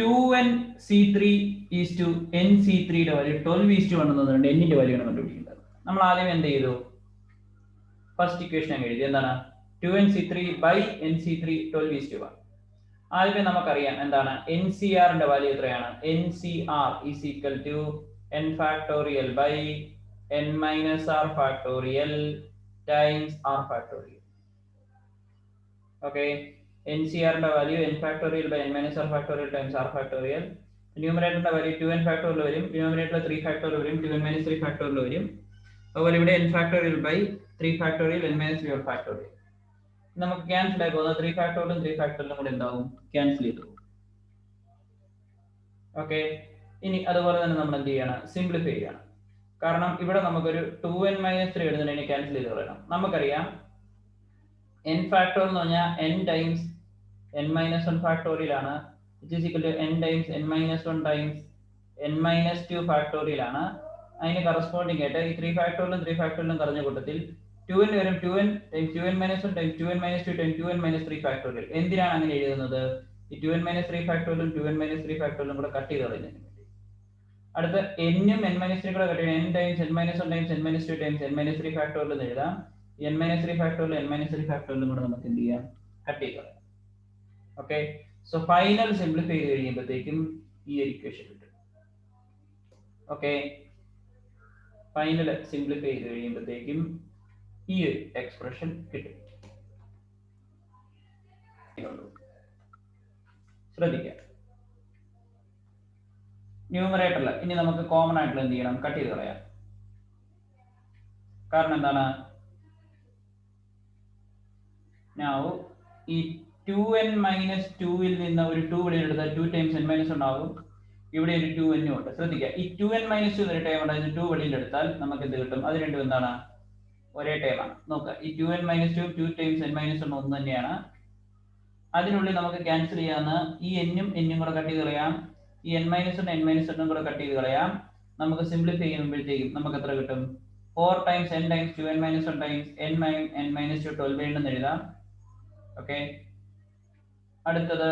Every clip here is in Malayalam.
2nc3 is to nc3 യുടെ വാല്യൂ 12 is to 1 എന്നുണ്ട്. എന്നിന്റെ വാല്യൂ ആണ് കണ്ടുപിടിക്കേണ്ടത്. നമ്മൾ ആദ്യം എന്ത് ചെയ്തു? ഫസ്റ്റ് ഇക്വേഷൻ അങ്ങ് എഴുതി. എന്താണ്? 2nc3 by nc3 12 is to 1. ആദ്യമേ നമുക്കറിയാം എന്താണ് NCRന്റെ വാല്യൂ എത്രയാണ്? NCR is equal to n factorial by n minus r factorial times r factorial. Okay, NCRന്റെ value n factorial by n minus r factorial times r factorial. ന്യൂമറേറ്ററിന്റെ വാല്യൂ 2n factorial വരും, ഡിനോമിനേറ്ററിൽ 3 factorial വരും, 2n minus 3 factorial വരും. അതുപോലെ ഇവിടെ n factorial by 3 factorial n minus 3 factorial. നമുക്ക് ക്യാൻസൽ ആയി പോകുന്ന 3 ഫാക്ടോറിയലും 3 ഫാക്ടോറിയലും കൂടെ എന്താവും? ക്യാൻസൽ ചെയ്തു. ഓക്കെ, ഇനി അതുപോലെ തന്നെ നമ്മൾ എന്ത് ചെയ്യണം? സിംപ്ലിഫൈ ചെയ്യണം. കാരണം ഇവിടെ നമുക്കൊരു 2n - 3 എഴുതുന്നതിനെ ക്യാൻസൽ ചെയ്ത് കളയണം. നമുക്കറിയാം n ഫാക്ടോറിയൽ എന്ന് പറഞ്ഞാൽ n ടൈംസ് n - 1 ഫാക്ടോറിയൽ ആണ്. which is equal to n times n - 1 times n - 2 factorial ആണ്. അതിന് കറസ്പോണ്ടിങ് ആയിട്ട് ഈ 3 ഫാക്ടോറിയലും 3 ഫാക്ടോറിയലും പറഞ്ഞ കൂട്ടത്തിൽ 2n വരും, 2n times 2n - 1 times 2n - 2 times 2n - 3 factorial. എന്തിനാണ് അങ്ങനെ എഴുതുന്നത്? ഈ 2n - 3 ഫാക്ടോറിയലും 2n - 3 ഫാക്ടോറിയലും കൂടെ കട്ട് ചെയ്ത് കളയുന്നതിന് വേണ്ടി. അടുത്ത n-ഉം n - 3 കൂടെ കട്ട് ചെയ്യണം. n times n - 1 times n - 2 times n - 3 factorial എന്ന് എഴുതാം. n - 3 ഫാക്ടോറിയൽ n - 3 ഫാക്ടോറിയലും കൂടെ നമുക്ക് എന്ത് ചെയ്യാം? കട്ട് ചെയ്ത് കളയാം. ഓക്കെ, സോ ഫൈനൽ സിംപ്ലിഫൈ ചെയ്ത് കഴിയുമ്പോഴത്തേക്കും ഈ ഒരു ഇക്വേഷൻ കിട്ടും. ഓക്കെ, ഫൈനൽ സിംപ്ലിഫൈ ചെയ്ത് കഴിയുമ്പോഴത്തേക്കും ഈ ഒരു എക്സ്പ്രഷൻ കിട്ടും. ശ്രദ്ധിക്കുക, ന്യൂമറേറ്ററിൽ ഇനി നമുക്ക് കോമൺ ആയിട്ടുള്ള എന്ത് ചെയ്യണം? കട്ട് ചെയ്ത് കളയാം. കാരണം എന്താണ്? ഈ 2n - 2ൽ നിന്ന് ഒരു 2 വെളിയിൽ എടുത്താൽ 2 times n - 1 ആകും. ഇവിടെ ഒരു 2n ഉണ്ട്. ശ്രദ്ധിക്കുക, ഈ 2n - 2 ഒരു ടൈം ഉണ്ട്. അതിന് 2 വെളിയിൽ എടുത്താൽ നമുക്ക് എന്ത് കിട്ടും? അത് രണ്ടും എന്താണ്? ഒരേ ടൈമാണ്. നോക്കുക, ഈ 2n - 2 2 times n - 1 ഒന്ന് തന്നെയാണ്. അതിനുള്ളിൽ നമുക്ക് ക്യാൻസൽ ചെയ്യാവുന്ന ഈ n-ഉം n-ഉം കൂടെ കട്ട് ചെയ്ത് കളയാം. ഈ n - 1 n - 1 കൂടെ കട്ട് ചെയ്ത് കളയാം. നമുക്ക് സിംപ്ലിഫൈ ചെയ്യുമ്പോഴത്തേക്കും നമുക്ക് എത്ര കിട്ടും? 4 times n times 2n - 1 times n - 2 12 എന്ന് എഴുതാം. ഓക്കെ, അടുത്തത്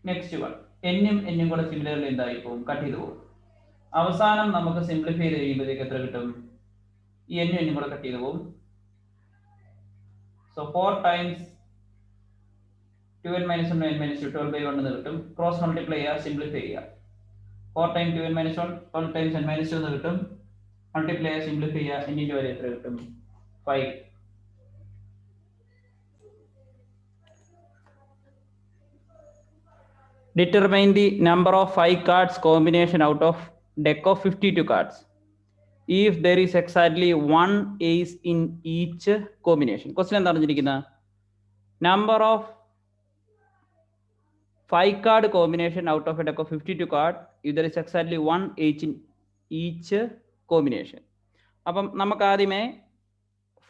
നെക്സ്റ്റ് വൺ. n-ഉം n-ഉം കൂടെ സിമിലർലി എന്തായി പോകും? കട്ട് ചെയ്ത് പോകും. അവസാനം നമുക്ക് സിംപ്ലിഫൈ ചെയ്ത് കഴിയുമ്പോഴത്തേക്ക് എത്ര കിട്ടും? ഈ n-ഉം n-ഉം കൂടെ കട്ട് ചെയ്ത് പോകും. സോ 4 times 2n - 1 n - 2 12/1 എന്ന് കിട്ടും. ക്രോസ് മൾട്ടിപ്ലൈ ചെയ്യുക, സിംപ്ലിഫൈ ചെയ്യുക. 4 times 2n - 1 12 times n - 2 എന്ന് കിട്ടും. മൾട്ടിപ്ലൈ ചെയ്യുക, സിംപ്ലിഫൈ ചെയ്യുക. n-ന്റെ വാല്യൂ എത്ര കിട്ടും? 5. Determine the number of 5 cards combination out of deck of 52 cards if there is exactly one ace in each combination. Question എന്താണ് പറഞ്ഞിരിക്കുന്നത്? Number of 5 card combination out of a deck of 52 card if there is exactly one ace in each combination. അപ്പം നമുക്ക് ആദ്യമേ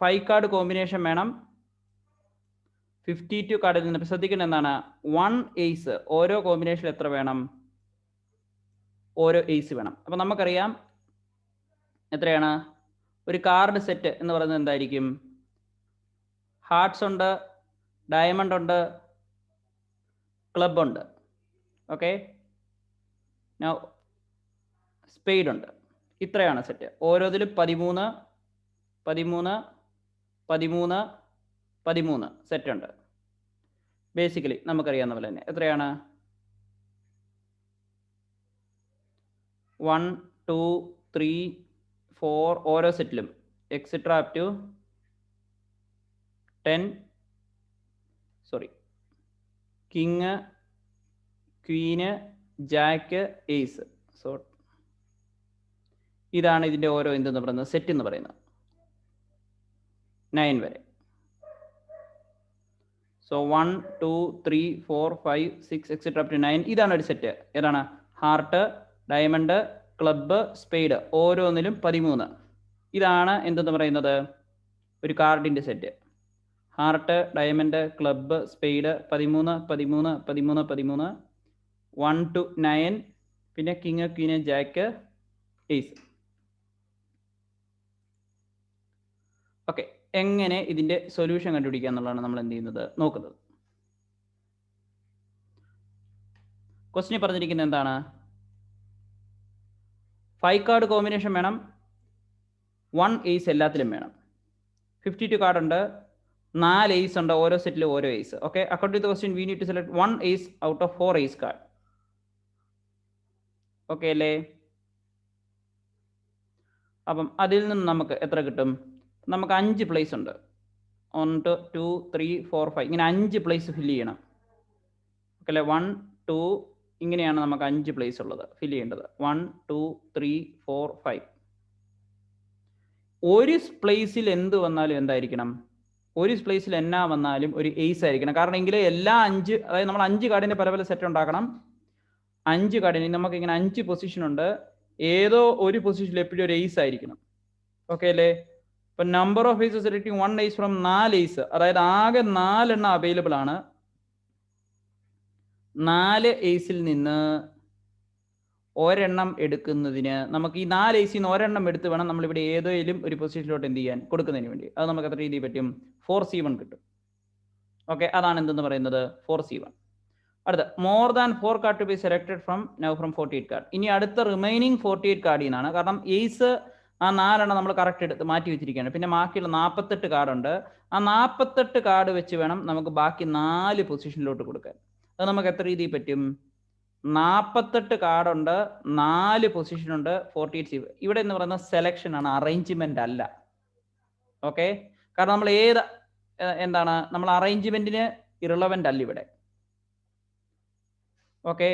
5 കാർഡ് കോമ്പിനേഷൻ വേണം. 52 കാർഡിൽ നിന്ന് ശ്രദ്ധിക്കേണ്ട എന്താണ്? 1 എയ്സ്. ഓരോ കോമ്പിനേഷൻ എത്ര വേണം? ഓരോ എയ്സ് വേണം. അപ്പം നമുക്കറിയാം എത്രയാണ്? ഒരു കാർഡ് സെറ്റ് എന്ന് പറയുന്നത് എന്തായിരിക്കും? ഹാർട്ട്സ് ഉണ്ട്, ഡയമണ്ട് ഉണ്ട്, ക്ലബ് ഉണ്ട്. ഓക്കെ, സ്പെയ്ഡ് ഉണ്ട്. ഇത്രയാണ് സെറ്റ്. ഓരോതിലും 13 13 13 13 സെറ്റ് ഉണ്ട്. ബേസിക്കലി നമുക്കറിയാവുന്ന പോലെ തന്നെ എത്രയാണ്? 1 2 3 4 ഓരോ സെറ്റിലും etcetera up to 10 king, queen, jack, ace. So ഇതാണ് ഇതിൻ്റെ ഓരോ എന്തെന്ന് പറയുന്നത് സെറ്റ് എന്ന് പറയുന്നത്. 9 വരെ. So 1 2 3 4 5 6 et cetera up to 9. ഇതാണ് ഒരു സെറ്റ്. ഏതാണ്? ഹാർട്ട്, ഡയമണ്ട്, ക്ലബ്ബ്, സ്പെയ്ഡ് ഓരോന്നിലും 13. ഇതാണ് എന്തെന്ന് പറയുന്നത്? ഒരു കാർഡിൻ്റെ set. Heart, diamond, club, spade 13 13 13 13 1 to 9. പിന്നെ king, queen, jack, ace. Okay, എങ്ങനെ ഇതിൻ്റെ സൊല്യൂഷൻ കണ്ടുപിടിക്കുക എന്നുള്ളതാണ് നമ്മൾ എന്ത് ചെയ്യുന്നത് നോക്കുന്നത്. ക്വസ്റ്റിനിൽ പറഞ്ഞിരിക്കുന്നത് എന്താണ്? 5 കാർഡ് കോമ്പിനേഷൻ വേണം, 1 ഏസ് എല്ലാത്തിലും വേണം. 52 കാർഡ് ഉണ്ട്, 4 ഏസ് ഉണ്ട്, ഓരോ സെറ്റിലും ഓരോ ace. Okay, according to the question we need to select 1 ace out of 4 ace card. Okay അല്ലേ? അപ്പം അതിൽ നിന്ന് നമുക്ക് എത്ര കിട്ടും? നമുക്ക് 5 പ്ലേസ് ഉണ്ട്. 1 2 3 4 5 ഇങ്ങനെ 5 പ്ലേസ് ഫില്ല് ചെയ്യണം. ഓക്കെ അല്ലേ? 1 2 ഇങ്ങനെയാണ് നമുക്ക് 5 പ്ലേസ് ഉള്ളത് ഫില്ല് ചെയ്യേണ്ടത്. 1 2 3 4 5. ഒരു പ്ലേസിൽ എന്ത് വന്നാലും എന്തായിരിക്കണം? ഒരു പ്ലേസിൽ എന്നാ വന്നാലും ഒരു ഏസ് ആയിരിക്കണം. കാരണം എങ്കിൽ എല്ലാ 5, അതായത് നമ്മൾ 5 കാർഡിൻ്റെ പല പല സെറ്റ് ഉണ്ടാക്കണം. 5 കാർഡിന് നമുക്ക് ഇങ്ങനെ 5 പൊസിഷൻ ഉണ്ട്. ഏതോ ഒരു പൊസിഷനിൽ എപ്പോഴും ഒരു ഏസ് ആയിരിക്കണം. ഓക്കെ അല്ലേ? ഇപ്പം number of ace selecting 1 ace from 4 ace, അതായത് ആകെ 4 എണ്ണം അവൈലബിൾ ആണ്. 4 ഏസിൽ നിന്ന് ഒരെണ്ണം എടുക്കുന്നതിന് നമുക്ക് ഈ 4 ഏസിൽ നിന്ന് ഒരെണ്ണം എടുത്ത് വേണം നമ്മളിവിടെ ഏതെങ്കിലും ഒരു പൊസിഷനിലോട്ട് എന്ത് ചെയ്യാൻ, കൊടുക്കുന്നതിന് വേണ്ടി. അത് നമുക്ക് എത്ര രീതിയിൽ പറ്റും? 4C1 കിട്ടും. ഓക്കെ, അതാണ് എന്തെന്ന് പറയുന്നത്? 4C1. അടുത്ത more than 4 card to be selected from now from 48 card. ഇനി അടുത്ത റിമൈനിങ് 48 കാർഡിൽ നിന്നാണ്. കാരണം ഏസ് ആ 4 എണ്ണം നമ്മൾ കറക്റ്റ് എടുത്ത് മാറ്റി വെച്ചിരിക്കുകയാണ്. പിന്നെ ബാക്കിയുള്ള 48 കാർഡ് ഉണ്ട്. ആ 48 കാർഡ് വെച്ച് വേണം നമുക്ക് ബാക്കി 4 പൊസിഷനിലോട്ട് കൊടുക്കാൻ. അത് നമുക്ക് എത്ര രീതിയിൽ പറ്റും? 48 കാർഡുണ്ട്, 4 പൊസിഷൻ ഉണ്ട്, 48C. ഇവിടെ എന്ന് പറയുന്നത് സെലക്ഷൻ ആണ്, അറേഞ്ച്മെന്റ് അല്ല. ഓക്കെ, കാരണം നമ്മൾ എന്താണ് നമ്മൾ അറേഞ്ച്മെന്റിന് ഇറലവൻ്റ് അല്ല ഇവിടെ. ഓക്കെ,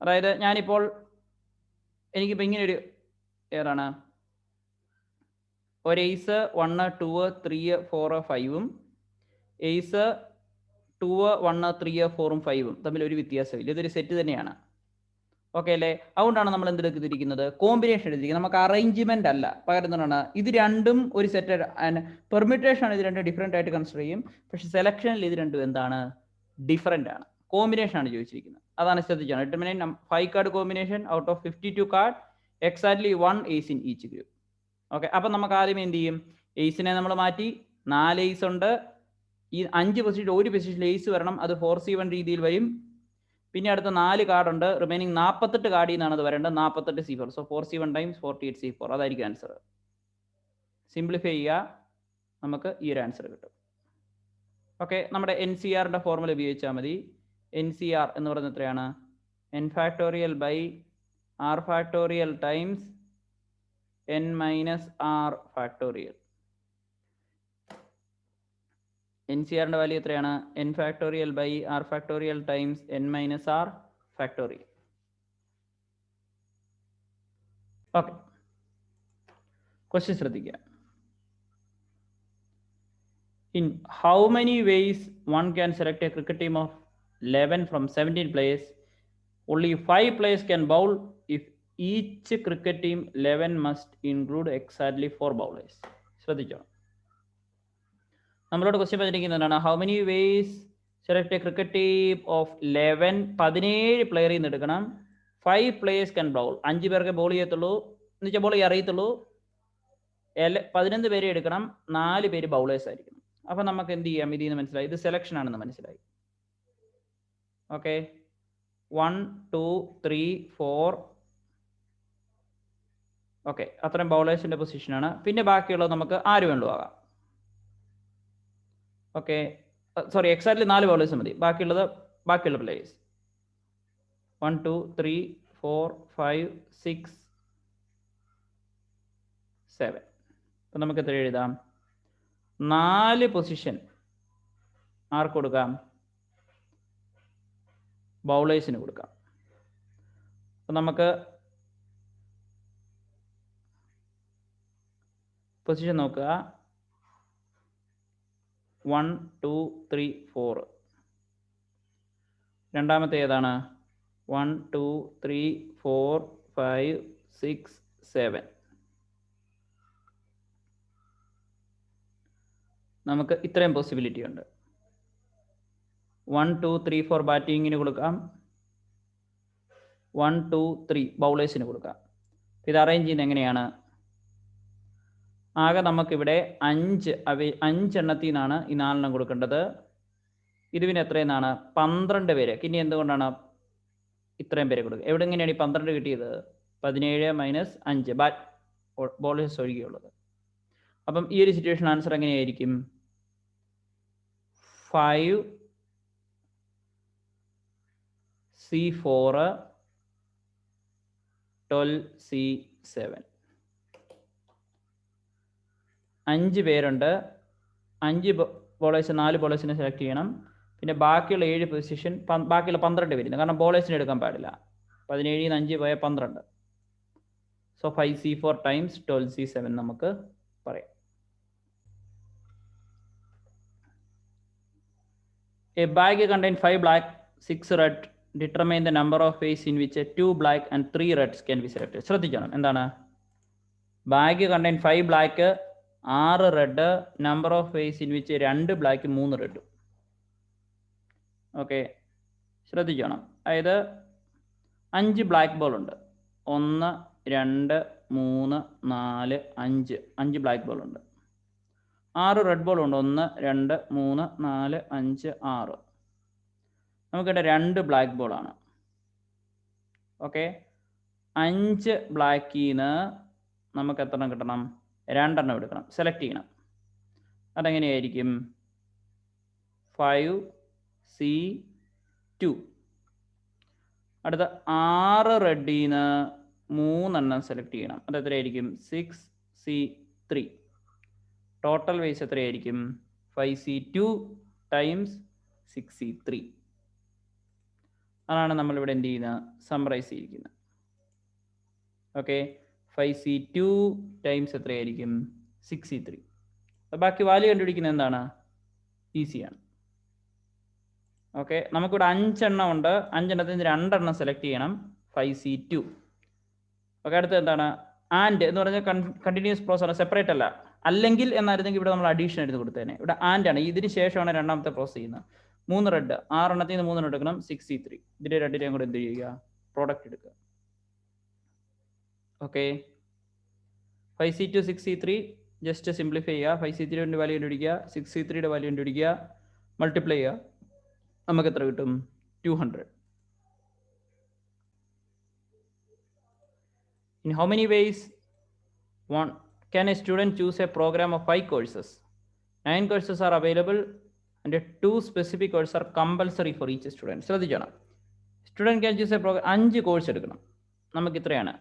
അതായത് ഞാനിപ്പോൾ എനിക്കിപ്പോൾ ഇങ്ങനെയൊരു ഏതാണ് ഒരു ഏസ് 1 2 3 4 5ഉം ഏസ് 2 1 3 4 5ഉം തമ്മിൽ ഒരു വ്യത്യാസമില്ല. ഇതൊരു സെറ്റ് തന്നെയാണ്. ഓക്കെ അല്ലേ? അതുകൊണ്ടാണ് നമ്മൾ എന്തെടുത്തിരിക്കുന്നത്? കോമ്പിനേഷൻ എടുത്തിരിക്കുന്നത്. നമുക്ക് അറേഞ്ച്മെന്റ് അല്ല, പകരം എന്താണ് ഇത് രണ്ടും ഒരു സെറ്റ്. പെർമിറ്റേഷൻ ആണ് ഇത് രണ്ടും ഡിഫറെൻ്റ് ആയിട്ട് കൺസിഡർ ചെയ്യും. പക്ഷെ സെലക്ഷനിൽ ഇത് രണ്ടും എന്താണ്? ഡിഫറെൻ്റ് ആണ്. കോമ്പിനേഷൻ ആണ് ചോദിച്ചിരിക്കുന്നത്. അതാണ് ശ്രദ്ധിച്ചാണ്. Determinate 5 card combination out of 52 card, exactly 1 ace in each group. Okay, അപ്പം നമുക്ക് ആദ്യം എന്ത് ചെയ്യും? ഏസിനെ നമ്മൾ മാറ്റി. 4 ഏസ് ഉണ്ട്. ഈ 5 പൊസിഷൻ ഒരു പൊസിഷനിൽ ഏസ് വരണം. അത് 4C1 രീതിയിൽ വരും. പിന്നെ അടുത്ത 4 കാർഡ് ഉണ്ട്. റിമൈനിങ് 48 കാർഡിൽ നിന്നാണ് അത് വരേണ്ടത്. 48C4. So 4C1 times 48C4. അതായിരിക്കും ആൻസർ. സിംപ്ലിഫൈ ചെയ്യുക, നമുക്ക് ഈ ഒരു ആൻസർ കിട്ടും. ഓക്കെ, നമ്മുടെ NCRന്റെ ഫോർമുല ഉപയോഗിച്ചാൽ മതി. NCR എന്ന് പറയുന്നത് എത്രയാണ്? n factorial by r factorial times n minus r factorial. NCRന്റെ വാല്യൂ എത്രയാണ്? n factorial by r factorial times n minus r factorial. Okay, question ശ്രദ്ധിക്കുക. In how many ways one can select a cricket team of 11 from 17 players? Only 5 players can bowl. If each cricket team 11 must include exactly 4 bowlers. ശ്രദ്ധിച്ചോ, നമ്മളോട് ക്വസ്റ്റ്യൻ പറഞ്ഞിരിക്കുന്നതാണ് how many ways select a cricket team of 11. 17 പ്ലെയറിൽ നിന്ന് എടുക്കണം. 5 പ്ലേയേഴ്സ് ക്യാൻ ബൗൾ. 5 പേർക്ക് ബോൾ ചെയ്യത്തുള്ളൂ, എന്ന് വെച്ചാൽ ബോൾ അറിയത്തുള്ളൂ. 11 പേരെ എടുക്കണം. 4 പേര് ബൗളേഴ്സ് ആയിരിക്കണം. അപ്പം നമുക്ക് എന്ത് ചെയ്യാം? ഇതിൽ നിന്ന് മനസ്സിലായി ഇത് സെലക്ഷൻ ആണെന്ന് മനസ്സിലായി. ഓക്കെ, 1 2 3 4. ഓക്കെ, അത്രയും ബൗളേഴ്സിന്റെ പൊസിഷനാണ്. പിന്നെ ബാക്കിയുള്ളത് നമുക്ക് ആര് വേണ്ടു ആകാം. ഓക്കെ, സോറി, എക്സാക്ട്ലി 4 ബൗളേഴ്സ് മതി. ബാക്കിയുള്ള പ്ലേയേഴ്സ് 1 2 3 4 5 6 7. അപ്പം നമുക്ക് എത്ര എഴുതാം? 4 പൊസിഷൻ ആർക്ക് കൊടുക്കാം? ബൗളേഴ്സിന് കൊടുക്കാം. അപ്പം നമുക്ക് പൊസിഷൻ നോക്കുക. 1 2 3 4. രണ്ടാമത്തെ ഏതാണ്? 1 2 3 4 5 6 7. നമുക്ക് ഇത്രയും പോസിബിലിറ്റി ഉണ്ട്. 1 2 3 4 ബാറ്റിങ്ങിന് കൊടുക്കാം. 1 2 3 ബൗളേഴ്സിന് കൊടുക്കാം. ഇത് അറേഞ്ച് ചെയ്യുന്നത് എങ്ങനെയാണ്? ആകെ നമുക്കിവിടെ 5 എണ്ണത്തിൽ നിന്നാണ് ഈ 4 എണ്ണം കൊടുക്കേണ്ടത്. ഇതിന് എത്രയെന്നാണ് 12 പേര്. ഇനി എന്തുകൊണ്ടാണ് ഇത്രയും പേരെ കൊടുക്കുക? എവിടെ എങ്ങനെയാണ് ഈ 12 കിട്ടിയത്? 17 മൈനസ് 5 ബോളേഴ്സ് ഒഴികെയുള്ളത്. അപ്പം ഈ ഒരു സിറ്റുവേഷൻ ആൻസർ എങ്ങനെയായിരിക്കും? 5C4 12C7. 5 പേരുണ്ട്. 5 ബോളേഴ്സ് 4 ബോളേഴ്സിനെ സെലക്ട് ചെയ്യണം. പിന്നെ ബാക്കിയുള്ള 7 പൊസിഷൻ ബാക്കിയുള്ള 12 പേരിന്, കാരണം ബോളേഴ്സിന് എടുക്കാൻ പാടില്ല. 17 5 പോയ 12. സോ 5C4 ടൈംസ് 12C7 നമുക്ക് പറയാം. A bag contains 5 black, 6 red. Determine the number of ways in which 2 black and 3 reds can be selected. ശ്രദ്ധിക്കണം. എന്താണ്? Bag contain 5 black, 6 red, number of ways in which 2 black 3 red. Okay, ശ്രദ്ധിക്കണം. അതായത് 5 ബ്ലാക്ക് ബോൾ ഉണ്ട്. 1 2 3 4 5 ബ്ലാക്ക് ബോൾ ഉണ്ട്. 6 റെഡ് ബോൾ ഉണ്ട്. 1 2 3 4 5 6. നമുക്കിവിടെ 2 ബ്ലാക്ക് ബോൾ ആണ്. ഓക്കെ, 5 ബ്ലാക്കിൽ നിന്ന് നമുക്ക് എത്ര എണ്ണം കിട്ടണം? 2 എണ്ണം എടുക്കണം, സെലക്ട് ചെയ്യണം. അതെങ്ങനെയായിരിക്കും? 5C2. അടുത്ത 6 റെഡിൽ നിന്ന് 3 എണ്ണം സെലക്ട് ചെയ്യണം. അത് എത്രയായിരിക്കും? 6C3. ടോട്ടൽ വേസ് എത്രയായിരിക്കും? 5C2 times 6C3. അതാണ് നമ്മളിവിടെ എന്ത് ചെയ്യുന്നത്? സമ്മറൈസ് ചെയ്തിരിക്കുന്നത്. ഓക്കെ, 5C2 ടൈംസ് എത്രയായിരിക്കും? 6C3. ബാക്കി വാല്യൂ കണ്ടുപിടിക്കുന്നത് എന്താണ്? ഈസിയാണ്. ഓക്കെ, നമുക്കിവിടെ 5 എണ്ണം ഉണ്ട്. 5 എണ്ണത്തിൽ നിന്ന് 2 എണ്ണം സെലക്ട് ചെയ്യണം. 5C2. ഓക്കെ, അടുത്ത് എന്താണ്? ആൻഡ് എന്ന് പറഞ്ഞാൽ കണ്ടിന്യൂസ് പ്രോസസ് ആണ്, സെപ്പറേറ്റ് അല്ല. അല്ലെങ്കിൽ എന്നായിരുന്നെങ്കിൽ ഇവിടെ നമ്മൾ അഡീഷൻ എടുത്ത് കൊടുത്തേനെ. ഇവിടെ ആൻഡ് ആണ്. ഇതിന് ശേഷമാണ് രണ്ടാമത്തെ പ്രോസസ് ചെയ്യുന്നത്. 3 റെഡ്, 6 എണ്ണത്തിൽ നിന്ന് 3 എണ്ണം എടുക്കണം. 6C3. ഇതിന്റെ രണ്ടിനെയും കൂടെ എന്ത് ചെയ്യുക? പ്രോഡക്റ്റ് എടുക്കുക. Okay, 5C2 6C3 just simplify ചെയ്യുക. 5C3യുടെ വാല്യൂ കണ്ടുപിടിക്കുക, 6C3യുടെ വാല്യൂ കണ്ടുപിടിക്കുക, മൾട്ടിപ്ലൈ ചെയ്യുക. നമുക്ക് എത്ര കിട്ടും? 200. In how many ways can a student choose a program of 5 courses? 9 courses are available and 2 specific courses are compulsory for each student. ശ്രദ്ധിക്കണം. Student can choose a programme. 5 course എടുക്കണം. നമുക്ക് ഇത്രയാണ്.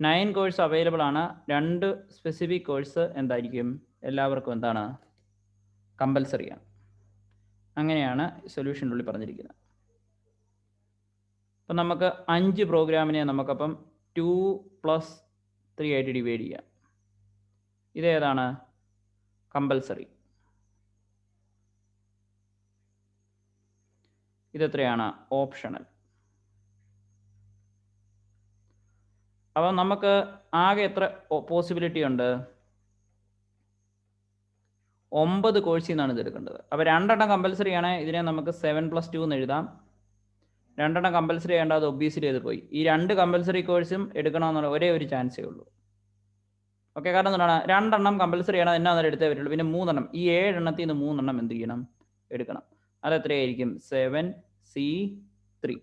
9 കോഴ്സ് അവൈലബിൾ ആണ്. 2 സ്പെസിഫിക് കോഴ്സ് എന്തായിരിക്കും? എല്ലാവർക്കും എന്താണ്? കമ്പൽസറി ആണ്. അങ്ങനെയാണ് സൊല്യൂഷനുള്ളിൽ പറഞ്ഞിരിക്കുന്നത്. അപ്പം നമുക്ക് 5 പ്രോഗ്രാമിനെ നമുക്കപ്പം 2+3 ആയിട്ട് ഡിവൈഡ് ചെയ്യാം. ഇതേതാണ്? കമ്പൽസറി. ഇതെത്രയാണ്? ഓപ്ഷണൽ. അപ്പം നമുക്ക് ആകെ എത്ര പോസിബിലിറ്റി ഉണ്ട്? 9 കോഴ്സിൽ നിന്നാണ് ഇത് എടുക്കേണ്ടത്. അപ്പോൾ 2 എണ്ണം കമ്പൽസറി ആണ്. ഇതിനെ നമുക്ക് 7+2 എന്ന് എഴുതാം. 2 എണ്ണം കമ്പൽസറി ചെയ്യേണ്ട, അത് ഒബ്വിയസ്ലി ചെയ്ത് പോയി. ഈ 2 കമ്പൽസറി കോഴ്സും എടുക്കണമെന്നുള്ള ഒരേ ഒരു ചാൻസേ ഉള്ളൂ. ഓക്കെ, കാരണം എന്താണ്? 2 എണ്ണം കമ്പൽസറി ആണ്, എന്നാ അന്നേരം എടുത്തേ പറ്റുള്ളൂ. പിന്നെ 3 എണ്ണം, ഈ 7 എണ്ണത്തിൽ നിന്ന് 3 എണ്ണം എന്ത് ചെയ്യണം? എടുക്കണം. അത് എത്രയായിരിക്കും? 7C3.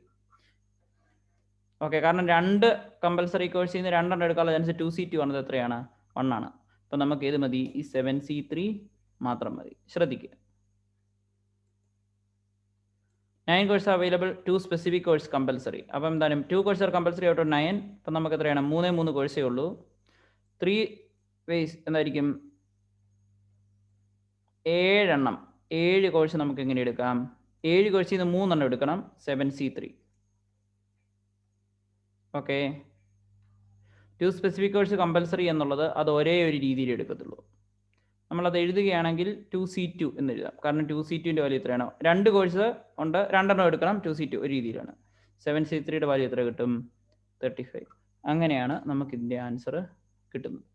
ഓക്കെ, കാരണം 2 കമ്പൽസറി കോഴ്സിൽ നിന്ന് 2 എണ്ണം എടുക്കാനുള്ള ചാൻസ് 2C2 ആണ്. അത് എത്രയാണ്? 1 ആണ്. അപ്പം നമുക്ക് ഏത് മതി? ഈ 7C3 മാത്രം മതി. ശ്രദ്ധിക്കുക. 9 courses are available, 2 specific courses compulsory. അപ്പം എന്താണ്? 2 courses are compulsory out of 9. അപ്പം നമുക്ക് എത്രയാണ്? 3 കോഴ്സേ ഉള്ളൂ. 3 ways എന്തായിരിക്കും? 7 എണ്ണം, 7 കോഴ്സ് നമുക്ക് എങ്ങനെ എടുക്കാം? 7 കോഴ്സിൽ നിന്ന് 3 എണ്ണം എടുക്കണം. 7C3. Okay, 2 specific course compulsory എന്നുള്ളത് അത് ഒരേ ഒരു രീതിയിൽ എടുക്കത്തുള്ളൂ. നമ്മളത് എഴുതുകയാണെങ്കിൽ 2C2 എന്ന് എഴുതാം. കാരണം 2C2ൻ്റെ വാല്യൂ എത്രയാണ്? 2 കോഴ്സ് ഉണ്ട്, 2 എണ്ണം എടുക്കണം. 2C2 ഒരു രീതിയിലാണ്. 7C3യുടെ വാല്യൂ എത്ര കിട്ടും? 35. അങ്ങനെയാണ് നമുക്ക് ഇതിൻ്റെ ആൻസർ കിട്ടുന്നത്.